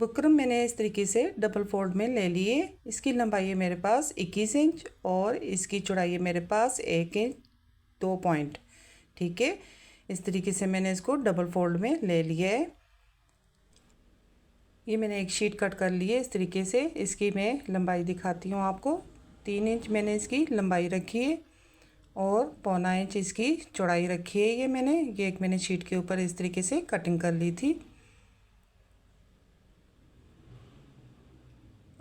Buckram मैंने इस तरीके से डबल फोल्ड में ले लिए। इसकी लंबाई है मेरे पास 21 इंच और इसकी चौड़ाई है मेरे पास 1 इंच 2 पॉइंट। ठीक है, इस तरीके से मैंने इसको डबल फोल्ड में ले लिया है। ये मैंने एक शीट कट कर ली है इस तरीके से। इसकी मैं लंबाई दिखाती हूँ आपको। 3 इंच मैंने इसकी लंबाई रखी है और पौना इंच इसकी चौड़ाई रखी है। ये एक मैंने शीट के ऊपर इस तरीके से कटिंग कर ली थी।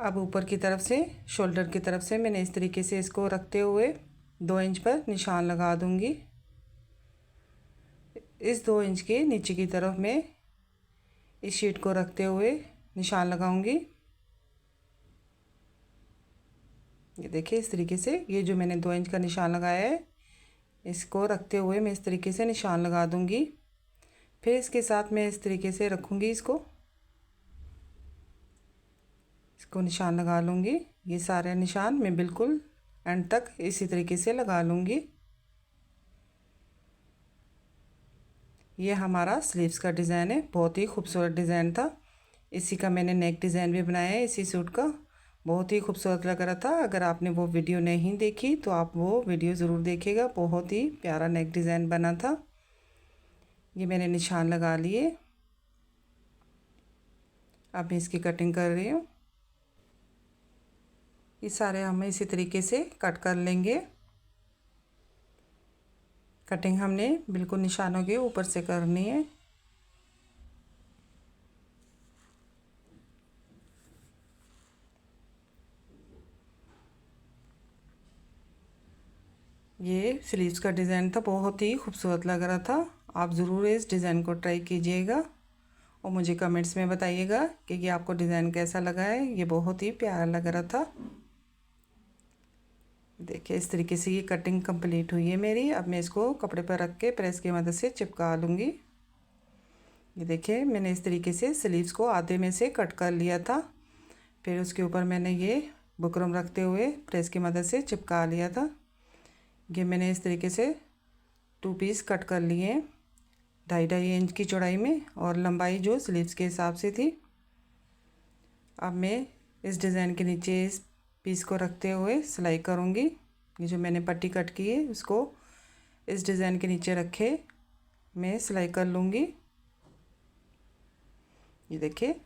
अब ऊपर की तरफ से शोल्डर की तरफ से मैंने इस तरीके से इसको रखते हुए 2 इंच पर निशान लगा दूंगी। इस 2 इंच के नीचे की तरफ मैं इस शीट को रखते हुए निशान लगाऊंगी। ये देखिए इस तरीके से ये जो मैंने 2 इंच का निशान लगाया है इसको रखते हुए मैं इस तरीके से निशान लगा दूंगी। फिर इसके साथ मैं इस तरीके से रखूंगी, इसको निशान लगा लूँगी। ये सारे निशान मैं बिल्कुल एंड तक इसी तरीके से लगा लूँगी। ये हमारा स्लीव्स का डिज़ाइन है, बहुत ही खूबसूरत डिज़ाइन था। इसी का मैंने नेक डिज़ाइन भी बनाया है इसी सूट का, बहुत ही खूबसूरत लग रहा था। अगर आपने वो वीडियो नहीं देखी तो आप वो वीडियो ज़रूर देखिएगा, बहुत ही प्यारा नेक डिज़ाइन बना था। ये मैंने निशान लगा लिए। अब मैं इसकी कटिंग कर रही हूँ। ये सारे हम इसी तरीके से कट कर लेंगे। कटिंग हमने बिल्कुल निशानों के ऊपर से करनी है। ये स्लीव्स का डिज़ाइन था, बहुत ही खूबसूरत लग रहा था। आप ज़रूर इस डिज़ाइन को ट्राई कीजिएगा और मुझे कमेंट्स में बताइएगा कि ये आपको डिज़ाइन कैसा लगा है। ये बहुत ही प्यारा लग रहा था। देखिए इस तरीके से ये कटिंग कंप्लीट हुई है मेरी। अब मैं इसको कपड़े पर रख के प्रेस की मदद से चिपका लूँगी। ये देखिए मैंने इस तरीके से स्लीव्स को आधे में से कट कर लिया था। फिर उसके ऊपर मैंने ये बुकरम रखते हुए प्रेस की मदद से चिपका लिया था। ये मैंने इस तरीके से 2 पीस कट कर लिए हैं 2.5 इंच की चौड़ाई में और लंबाई जो स्लीव्स के हिसाब से थी। अब मैं इस डिज़ाइन के नीचे इस पीस को रखते हुए सिलाई करूँगी। ये जो मैंने पट्टी कट की है उसको इस डिज़ाइन के नीचे रखे मैं सिलाई कर लूँगी। ये देखिए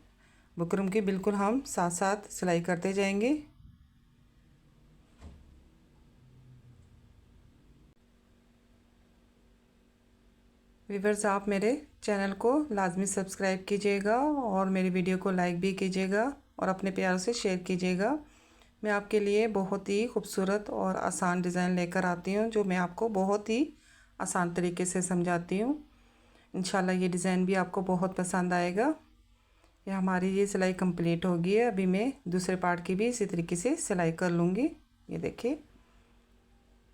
बुकरम की बिल्कुल हम साथ साथ सिलाई करते जाएंगे। व्यूअर्स, आप मेरे चैनल को लाजमी सब्सक्राइब कीजिएगा और मेरी वीडियो को लाइक भी कीजिएगा और अपने प्यार से शेयर कीजिएगा। मैं आपके लिए बहुत ही खूबसूरत और आसान डिज़ाइन लेकर आती हूँ जो मैं आपको बहुत ही आसान तरीके से समझाती हूँ। इंशाल्लाह ये डिज़ाइन भी आपको बहुत पसंद आएगा। हमारी ये सिलाई कंप्लीट हो गई है। अभी मैं दूसरे पार्ट की भी इसी तरीके से सिलाई कर लूँगी। ये देखिए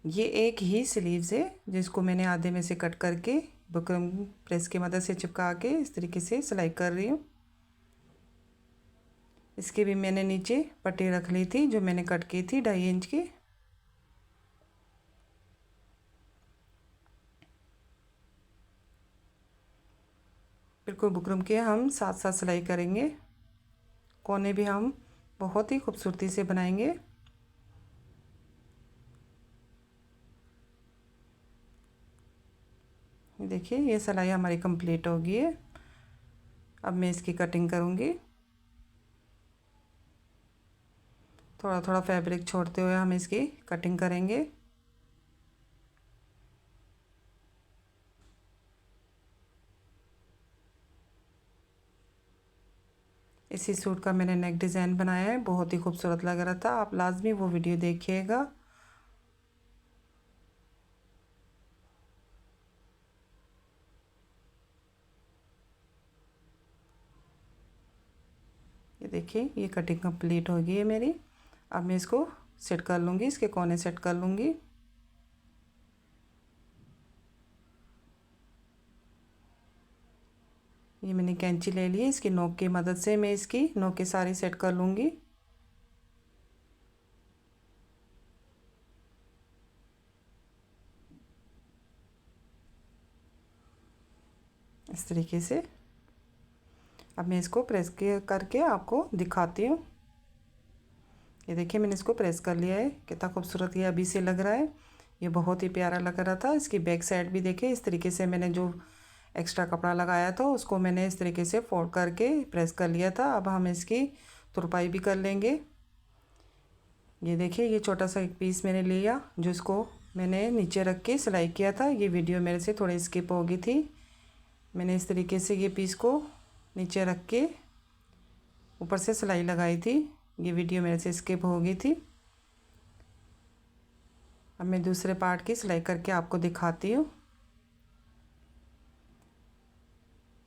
ये एक ही स्लीव्स है जिसको मैंने आधे में से कट करके बुकरम प्रेस की मदद से चिपका के इस तरीके से सिलाई कर रही हूँ। इसके भी मैंने नीचे पट्टी रख ली थी जो मैंने कट की थी 2.5 इंच की। बिल्कुल बुकरम के हम साथ साथ सिलाई करेंगे। कोने भी हम बहुत ही खूबसूरती से बनाएंगे। देखिए ये सिलाई हमारी कंप्लीट हो गई है। अब मैं इसकी कटिंग करूँगी। थोड़ा थोड़ा फैब्रिक छोड़ते हुए हम इसकी कटिंग करेंगे। इसी सूट का मैंने नेक डिज़ाइन बनाया है, बहुत ही खूबसूरत लग रहा था। आप लाजमी वो वीडियो देखिएगा। ये देखिए ये कटिंग कंप्लीट हो गई है मेरी। अब मैं इसको सेट कर लूँगी, इसके कोने सेट कर लूँगी। ये मैंने कैंची ले ली है, इसकी नोक की मदद से मैं इसकी नोकें सारी सेट कर लूँगी। इस तरीके से अब मैं इसको प्रेस करके आपको दिखाती हूँ। ये देखिए मैंने इसको प्रेस कर लिया है। कितना खूबसूरत ये अभी से लग रहा है। ये बहुत ही प्यारा लग रहा था। इसकी बैक साइड भी देखिए इस तरीके से मैंने जो एक्स्ट्रा कपड़ा लगाया था उसको मैंने इस तरीके से फोल्ड करके प्रेस कर लिया था। अब हम इसकी तुरपाई भी कर लेंगे। ये देखिए ये छोटा सा एक पीस मैंने लिया जो इसको मैंने नीचे रख के सिलाई किया था। ये वीडियो मेरे से थोड़ी स्किप हो गई थी। मैंने इस तरीके से ये पीस को नीचे रख के ऊपर से सिलाई लगाई थी। ये वीडियो मेरे से स्किप हो गई थी। अब मैं दूसरे पार्ट की सिलाई करके आपको दिखाती हूँ।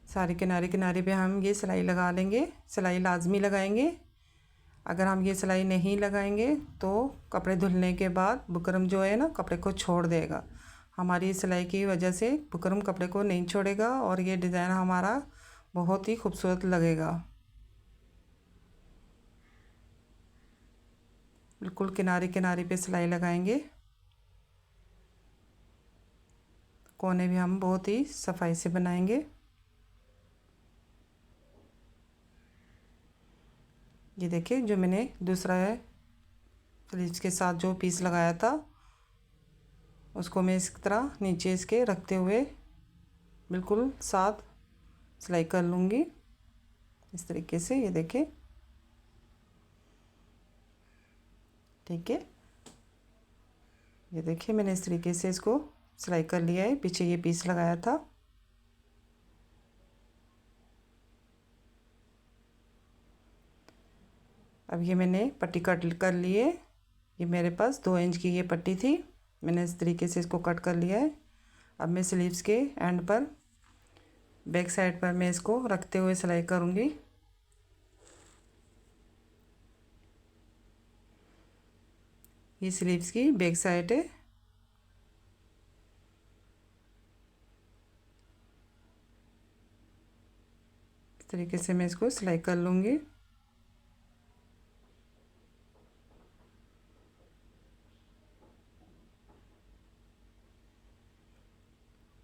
सारे किनारे किनारे पे हम ये सिलाई लगा लेंगे। सिलाई लाजमी लगाएंगे। अगर हम ये सिलाई नहीं लगाएंगे तो कपड़े धुलने के बाद बुकरम जो है ना कपड़े को छोड़ देगा। हमारी सिलाई की वजह से बुकरम कपड़े को नहीं छोड़ेगा और ये डिज़ाइन हमारा बहुत ही खूबसूरत लगेगा। बिल्कुल किनारे किनारे पे सिलाई लगाएंगे। कोने भी हम बहुत ही सफाई से बनाएंगे। ये देखिए जो मैंने दूसरा है स्लीव्स के साथ जो पीस लगाया था उसको मैं इस तरह नीचे इसके रखते हुए बिल्कुल साथ सिलाई कर लूँगी इस तरीके से। ये देखिए ठीक है। ये देखिए मैंने इस तरीके से इसको सिलाई कर लिया है। पीछे ये पीस लगाया था। अब ये मैंने पट्टी कट कर ली है। ये मेरे पास 2 इंच की ये पट्टी थी। मैंने इस तरीके से इसको कट कर लिया है। अब मैं स्लीव्स के एंड पर बैक साइड पर मैं इसको रखते हुए सिलाई करूँगी। ये स्लीव्स की बैक साइड है। इस तरीके से मैं इसको सिलाई कर लूँगी।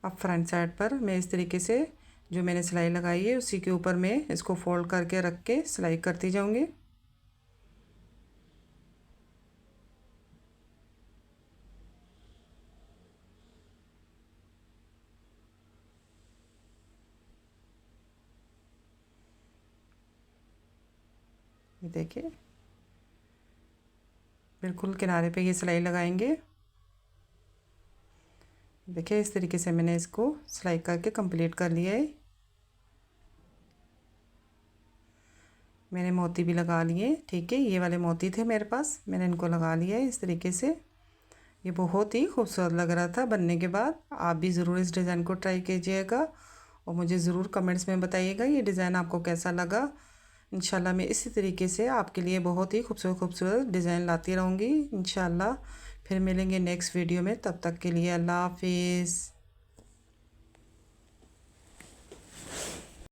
अब फ्रंट साइड पर मैं इस तरीके से जो मैंने सिलाई लगाई है उसी के ऊपर मैं इसको फोल्ड करके रख के सिलाई करती जाऊँगी। ये देखिए बिल्कुल किनारे पे ये सिलाई लगाएंगे। देखिए इस तरीके से मैंने इसको सिलाई करके कंप्लीट कर लिया है। मैंने मोती भी लगा लिए। ठीक है ये वाले मोती थे मेरे पास, मैंने इनको लगा लिया है इस तरीके से। ये बहुत ही खूबसूरत लग रहा था बनने के बाद। आप भी ज़रूर इस डिज़ाइन को ट्राई कीजिएगा और मुझे ज़रूर कमेंट्स में बताइएगा ये डिज़ाइन आपको कैसा लगा। इंशाल्लाह मैं इसी तरीके से आपके लिए बहुत ही खूबसूरत खूबसूरत डिज़ाइन लाती रहूँगी इंशाल्लाह। फिर मिलेंगे नेक्स्ट वीडियो में। तब तक के लिए अल्लाह हाफिज़।